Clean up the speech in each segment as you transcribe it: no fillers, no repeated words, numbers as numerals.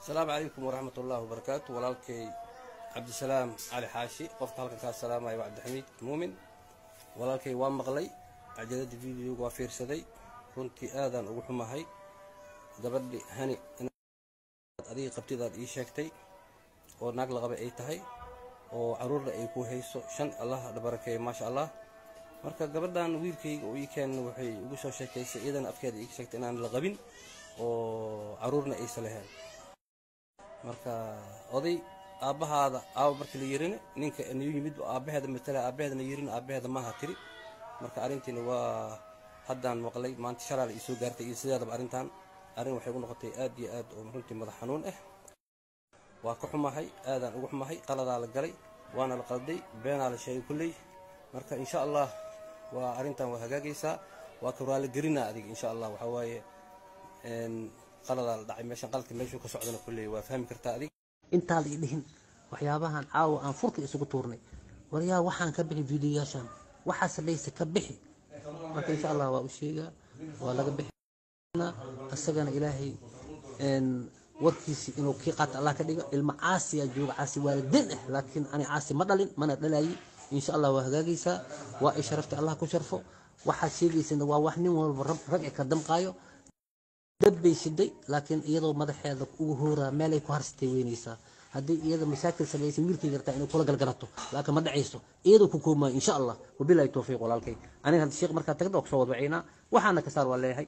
السلام عليكم ورحمة الله وبركاته. walaalkay cabdisalaam cali xaashi qofka halkan ka salaamay waa cabdixamiid muumin. walaalkay waa maqlay cajalada fiidiyowga waa fiirsaday, runtii aadaan ugu xumahay. gabadhi hani adiga qabtidaad ii sheegtay oo naag la qabay ay tahay oo caruurna ay ku hayso shan. allah barakeeyo maasha allah. marka gabadhan wiilkayga uu ii keenay waxay ugu soo sheekaysay iidan afkeeda ii sheegtay inaan la qabin oo caruurna aysan lahayn. marka oday aabahaada markii la yirin ninka inuu yimid aabaheeda matala aabaheedana yirin aabaheeda maaha tiri. marka arintiina waa haddaan maqlay maanta shalaal ii soo gaartay iyo sideedaba arrin waxay u noqotay aad iyo aad oo runtii madax xanuun ah. waa ka xumahay, aadaan ugu xumahay. qaladaa la galay, waana la qalday, beenaa la sheegay kulley. marka insha allah waa arrintan waa hagaagaysaa, waa ka raali gelinaa adiga insha allah. waxaa waaye qaladaa la dhacay meeshan, qaladka meeshuu ka socdana kulley waa fahmi kartaa adiga. intaad ii dhihin waxyaabahan caawa aan furka isugu tuurnay, waryaa waxaan ka bixi fiidiyoyaashan, waxaase laysa ka bixi. marka insha allah waa u sheegaa, waa laga bixi asagana ilaahay warkiisi inuu kii qaata allah ka dhiga. ilma caasiya jooga, caasi waalidiin ah, laakiin ani caasi ma dhalin mana dhalayi. insha allah waa hagaagaysaa, waa ay sharaftay allah ku sharfo. waxaad sheegaysana waa wax nin walba rag ka damqaayo. dad bay shiday, laakiin iyadoo madaxeeda ugu hooraa meelay ku harsatay weynaysaa. haddii iyada mashaakil samaysan wiilkay gartaa inay kula galgalato, laakiin ma dhacayso. iyadoo ku koobmaayo insha allah. wabilaahi tawfiiq walaalkay. aniga hadda sheekh markaa tagda oo kusoo wadwacaynaa waxaana ka saar waa leeyahay.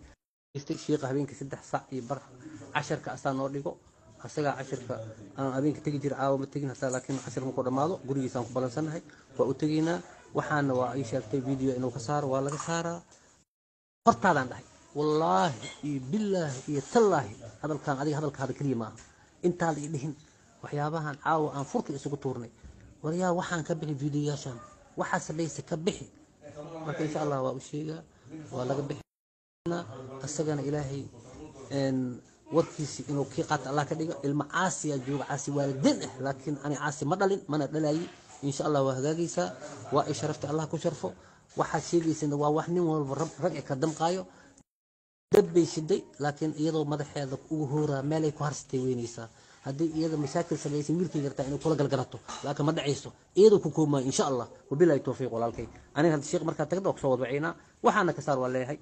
sheekha habeenkii 3 saac iyo bar casharka asaa noo dhigo. asagaa casharka aan habeenka tegi jira, caawa ma tegin hataa, laakiin cashar markuu dhammaado gurigiisaan ku balansannahay, waa u tegaynaa. waxaana waa ay sheegtay video inuu ka saaro, waa laga saaraa. hortaadaan dhahay wallaahi iyo billaahi iyo tallaahi, hadalkaan adiga hadalkaada keliya maaha. intaad ii dhihin waxyaabahan caawa aan furka isugu tuurnay, waryaa waxaan ka bixi fiidiyoyaashan, waxaase laysa ka bixi. marka insha allah waa u sheegaa, waa laga bixi asagana ilaahay warkiisi inuu kii qaata allah ka dhiga. ilma caasiya jooga, caasi waalidiin ah, laakiin ani caasi ma dhalin mana dhalayi. insha allah waa hagaagaysaa, waa ay sharaftay allah ku sharfo. waxaad sheegaysana waa wax nin walba rag ka damqaayo. dad bay shiday, laakiin iyadoo madaxeeda ugu hooraa meelay ku harsatay weynaysaa. haddii iyada mashaakil samaysan wiilkay gartaa inay kula galgalato, laakiin ma dhacayso. iyadoo ku koobmaayo insha allah. wabilaahi tawfiiq walaalkay. aniga hadda sheekh markaa tagda oo kusoo wadwacaynaa waxaana ka saar waa leeyahay.